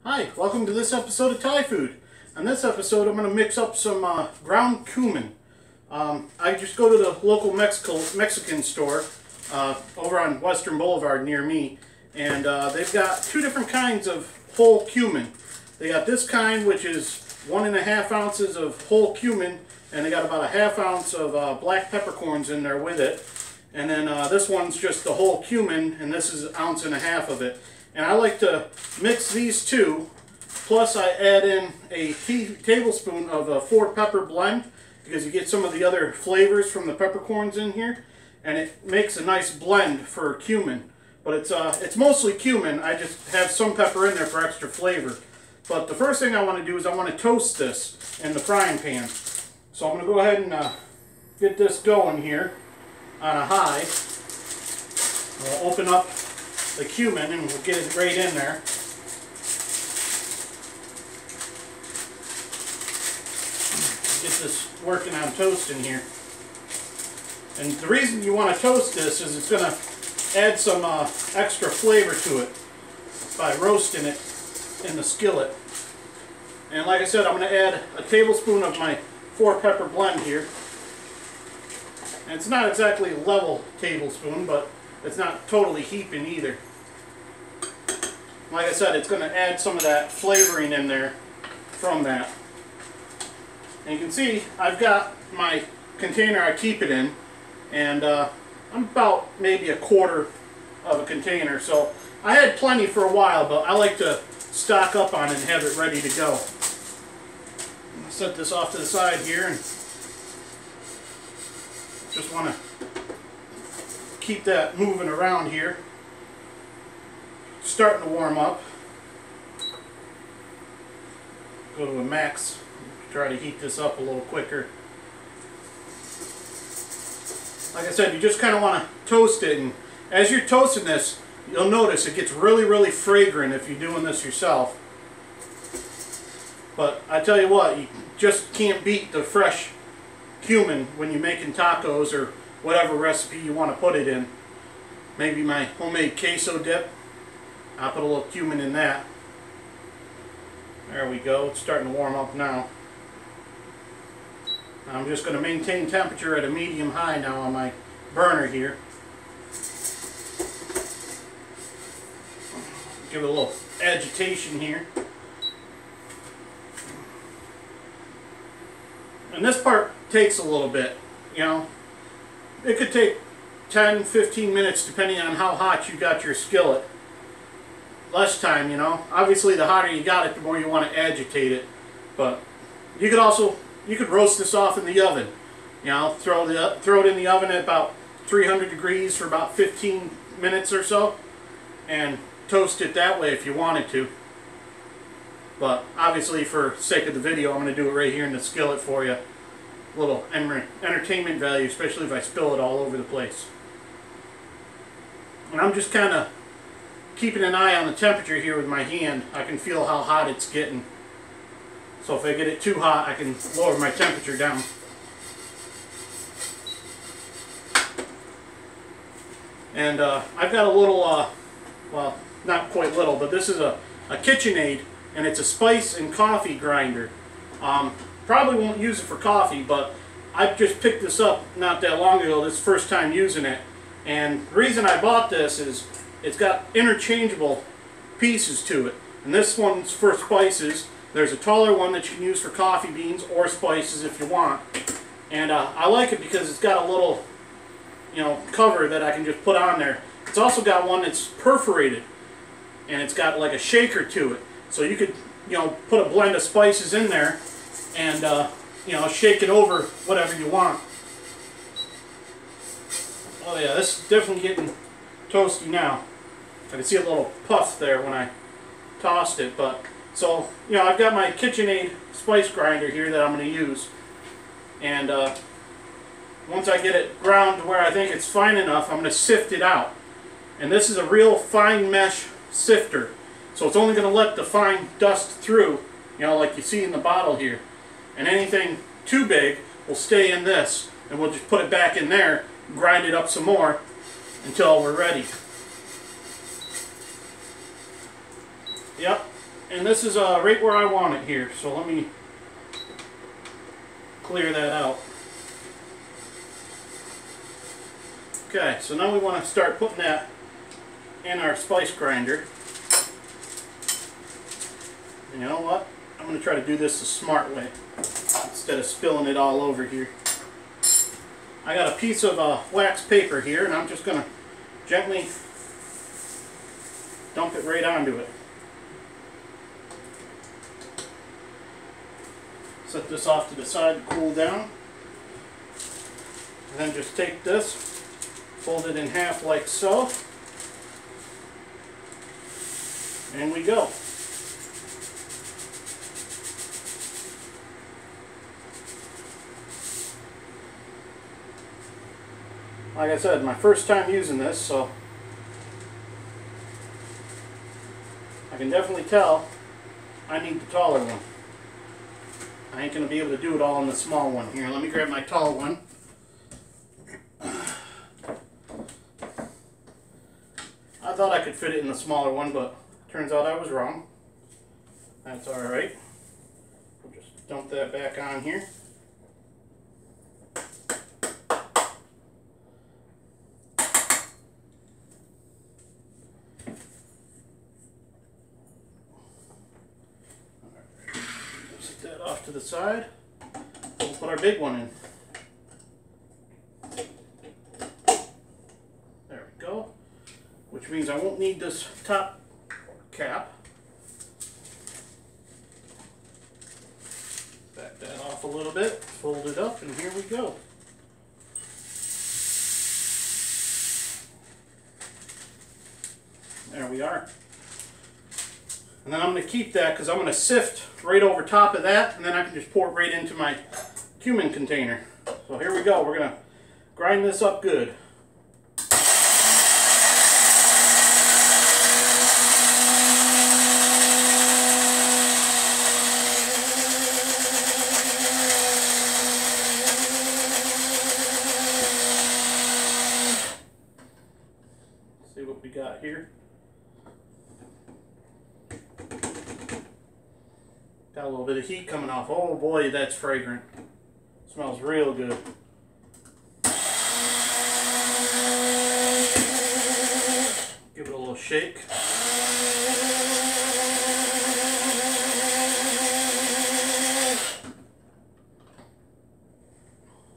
Hi, welcome to this episode of Thai Food. On this episode, I'm going to mix up some ground cumin. I just go to the local Mexican store over on Western Boulevard near me, and they've got two different kinds of whole cumin. They got this kind, which is 1.5 ounces of whole cumin, and they got about a ½ ounce of black peppercorns in there with it. And then this one's just the whole cumin, and this is 1.5 ounces of it. And I like to mix these two, plus I add in a tablespoon of a 4-pepper blend, because you get some of the other flavors from the peppercorns in here, and it makes a nice blend for cumin. But it's mostly cumin. I just have some pepper in there for extra flavor. But the first thing I want to do is I want to toast this in the frying pan. So I'm going to go ahead and get this going here on a high. We'll open up the cumin and we'll get it right in there. Get this working on toasting here. And the reason you want to toast this is it's going to add some extra flavor to it by roasting it in the skillet. And like I said, I'm going to add a tablespoon of my 4-pepper blend here. And it's not exactly a level tablespoon, but it's not totally heaping either. Like I said, it's going to add some of that flavoring in there from that. And you can see I've got my container I keep it in, and I'm about maybe 1/4 of a container. So I had plenty for a while, but I like to stock up on it and have it ready to go. I'll set this off to the side here, and just want to keep that moving around here. Starting to warm up. Go to a max. Try to heat this up a little quicker. Like I said, you just kind of want to toast it, and as you're toasting this, you'll notice it gets really fragrant if you're doing this yourself. But I tell you what, you just can't beat the fresh cumin when you're making tacos or whatever recipe you want to put it in. Maybe my homemade queso dip. I'll put a little cumin in that. There we go. It's starting to warm up now. I'm just going to maintain temperature at a medium-high now on my burner here. Give it a little agitation here. And this part takes a little bit, you know. It could take 10-15 minutes depending on how hot you got your skillet. Less time, you know. Obviously the hotter you got it, the more you want to agitate it. But you could roast this off in the oven. You know, throw it in the oven at about 300 degrees for about 15 minutes or so, and toast it that way if you wanted to. But obviously, for sake of the video, I'm going to do it right here in the skillet for you. A little entertainment value, especially if I spill it all over the place. And I'm just kind of keeping an eye on the temperature here with my hand. I can feel how hot it's getting. So if I get it too hot, I can lower my temperature down. And I've got a little, well, not quite little, but this is a KitchenAid, and it's a spice and coffee grinder. Probably won't use it for coffee, but I just picked this up not that long ago. This is the first time using it. And the reason I bought this is it's got interchangeable pieces to it. And this one's for spices. There's a taller one that you can use for coffee beans or spices if you want. And I like it because it's got a little, you know, cover that I can just put on there. It's also got one that's perforated, and it's got like a shaker to it. So you could, you know, put a blend of spices in there and, you know, shake it over whatever you want. Oh yeah, this is definitely getting toasty now. I can see a little puff there when I tossed it, but so, you know, I've got my KitchenAid spice grinder here that I'm going to use, and once I get it ground to where I think it's fine enough, I'm going to sift it out. And this is a real fine mesh sifter, so it's only going to let the fine dust through, you know, like you see in the bottle here. And anything too big will stay in this, and we'll just put it back in there, grind it up some more until we're ready. Yep, And this is right where I want it here, so let me clear that out. Okay, so now we want to start putting that in our spice grinder. And you know what? I'm going to try to do this the smart way instead of spilling it all over here. I got a piece of wax paper here, and I'm just going to gently dump it right onto it. Set this off to the side to cool down. And then just take this, fold it in half like so. And we go. Like I said, my first time using this, so I can definitely tell I need the taller one. I ain't going to be able to do it all in the small one. Here, let me grab my tall one. I thought I could fit it in the smaller one, but turns out I was wrong. That's alright. We'll just dump that back on here. That off to the side. We'll put our big one in. There we go. Which means I won't need this top cap. Back that off a little bit, fold it up, and here we go. There we are. And then I'm going to keep that because I'm going to sift right over top of that, and then I can just pour it right into my cumin container. So here we go. We're going to grind this up good. See what we got here. Got a little bit of heat coming off. Oh boy, that's fragrant. Smells real good. Give it a little shake.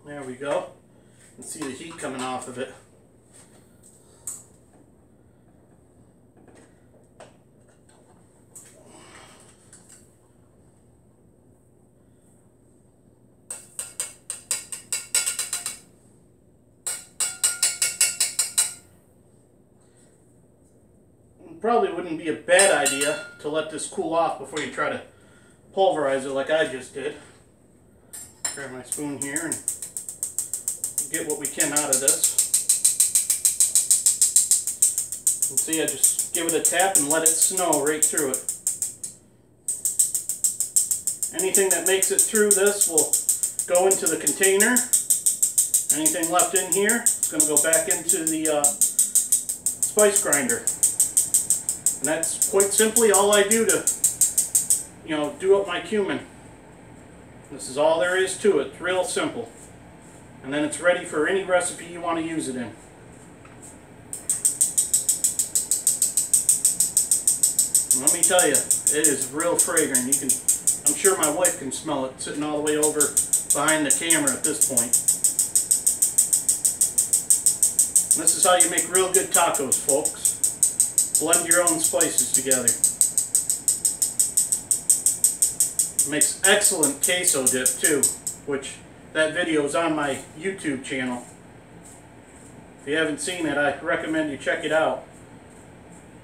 There we go. You can see the heat coming off of it. Probably wouldn't be a bad idea to let this cool off before you try to pulverize it like I just did. Grab my spoon here and get what we can out of this. You can see I just give it a tap and let it snow right through it. Anything that makes it through this will go into the container. Anything left in here is going to go back into the spice grinder. And that's quite simply all I do to, do up my cumin. This is all there is to it. It's real simple. And then it's ready for any recipe you want to use it in. And let me tell you, it is real fragrant. I'm sure my wife can smell it sitting all the way over behind the camera at this point. And this is how you make real good tacos, folks. Blend your own spices together. It makes excellent queso dip too, which that video is on my YouTube channel. If you haven't seen it, I recommend you check it out.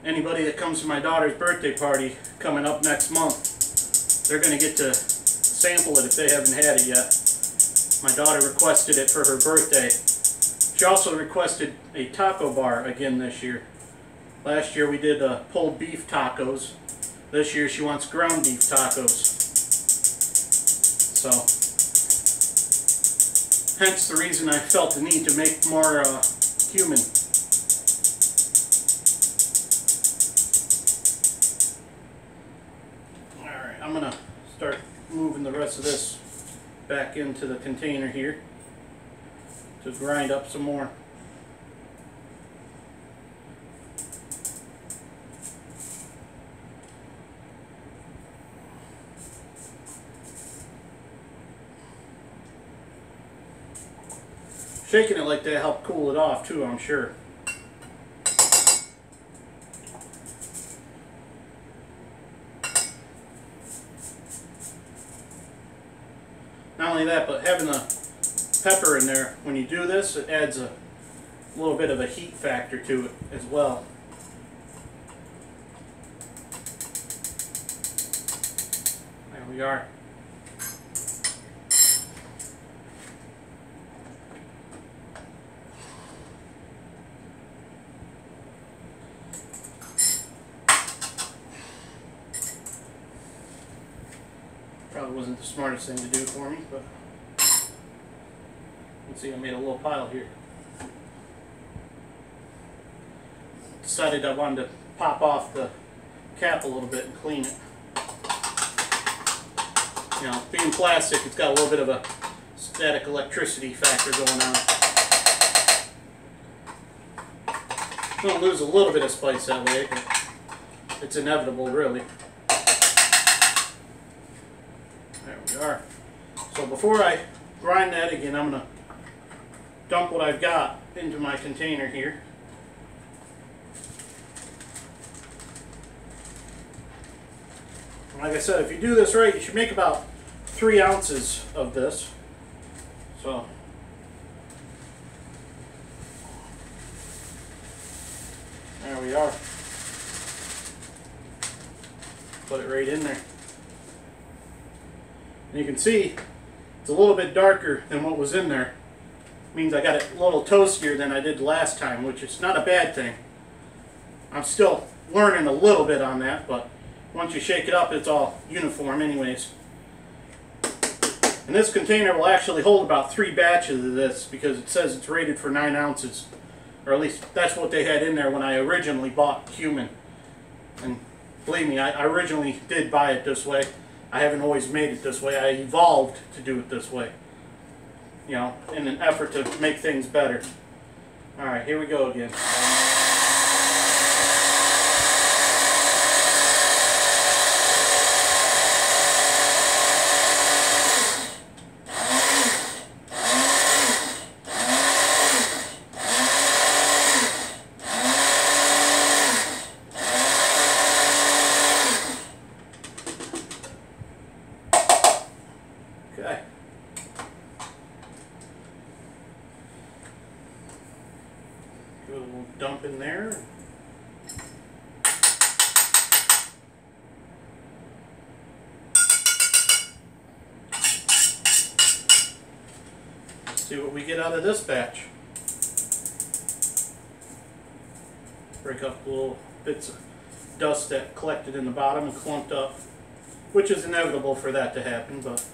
Anybody that comes to my daughter's birthday party coming up next month, they're going to get to sample it if they haven't had it yet. My daughter requested it for her birthday. She also requested a taco bar again this year. Last year we did pulled beef tacos. This year she wants ground beef tacos. So, hence the reason I felt the need to make more cumin. I'm going to start moving the rest of this back into the container here to grind up some more. Shaking it like that helped cool it off too, I'm sure. Not only that, but having the pepper in there, when you do this, it adds a little bit of a heat factor to it as well. There we are. Probably wasn't the smartest thing to do for me, but let's see, I made a little pile here. Decided I wanted to pop off the cap a little bit and clean it. You know, being plastic, it's got a little bit of a static electricity factor going on. I'm going to lose a little bit of spice that way, but it's inevitable, really. There we are. So before I grind that again, I'm going to dump what I've got into my container here. Like I said, if you do this right, you should make about 3 ounces of this. So there we are. Put it right in there. And you can see it's a little bit darker than what was in there. Means I got it a little toastier than I did last time, which is not a bad thing. I'm still learning a little bit on that, but once you shake it up, it's all uniform anyways. And this container will actually hold about 3 batches of this because it says it's rated for 9 ounces. Or at least that's what they had in there when I originally bought Cumin. And believe me, I originally did buy it this way. I haven't always made it this way. I evolved to do it this way. You know, in an effort to make things better. Alright, here we go again. Okay. Give it a little dump in there. Let's see what we get out of this batch. Break up little bits of dust that collected in the bottom and clumped up, which is inevitable for that to happen, but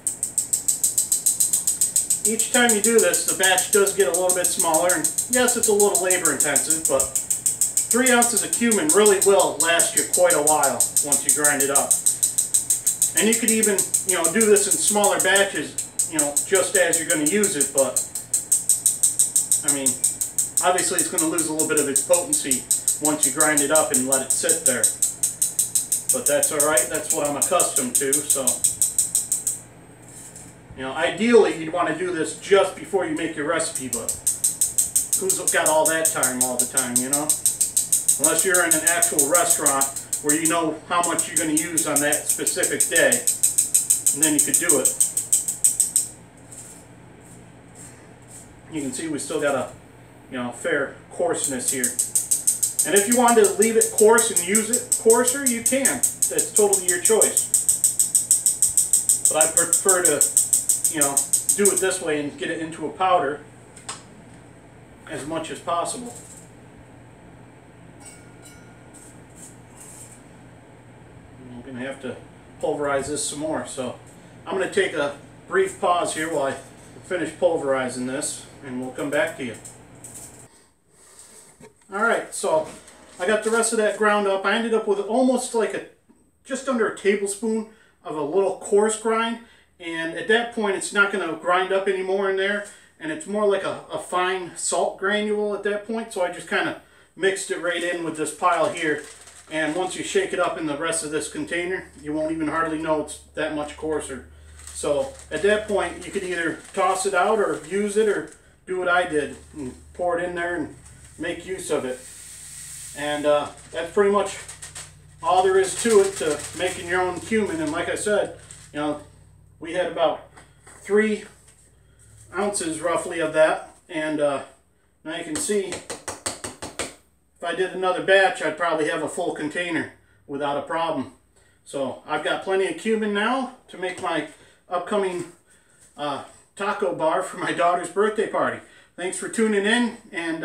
each time you do this, the batch does get a little bit smaller, and yes, it's a little labor intensive, but 3 ounces of cumin really will last you quite a while once you grind it up. And you could even, you know, do this in smaller batches, you know, just as you're going to use it, but I mean, obviously it's going to lose a little bit of its potency once you grind it up and let it sit there. But that's alright, that's what I'm accustomed to, so you know, ideally you'd want to do this just before you make your recipe, but who's got all that time all the time, you know? Unless you're in an actual restaurant where you know how much you're going to use on that specific day, and then you could do it. You can see we still got a, you know, fair coarseness here. And if you wanted to leave it coarse and use it coarser, you can. That's totally your choice. But I prefer to, you know, do it this way and get it into a powder as much as possible. I'm going to have to pulverize this some more, so I'm going to take a brief pause here while I finish pulverizing this, and we'll come back to you. Alright, so I got the rest of that ground up. I ended up with almost like just under a tablespoon of a little coarse grind, and at that point it's not going to grind up anymore in there, and it's more like a fine salt granule at that point. So I just kind of mixed it right in with this pile here, and once you shake it up in the rest of this container, you won't even hardly know it's that much coarser. So at that point you could either toss it out or use it, or do what I did and pour it in there and make use of it. And that's pretty much all there is to it, to making your own cumin. And like I said, you know, we had about 3 ounces roughly of that, and now you can see if I did another batch I'd probably have a full container without a problem. So I've got plenty of cumin now to make my upcoming taco bar for my daughter's birthday party. Thanks for tuning in, and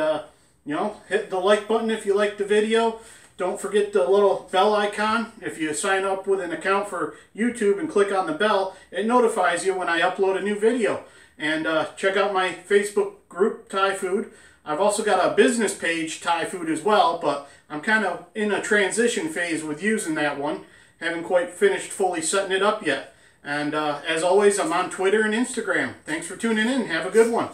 you know, hit the like button if you liked the video. Don't forget the little bell icon. If you sign up with an account for YouTube and click on the bell, it notifies you when I upload a new video. And check out my Facebook group, Thai Food. I've also got a business page, Thai Food, as well, but I'm kind of in a transition phase with using that one. Haven't quite finished fully setting it up yet. And as always, I'm on Twitter and Instagram. Thanks for tuning in. Have a good one.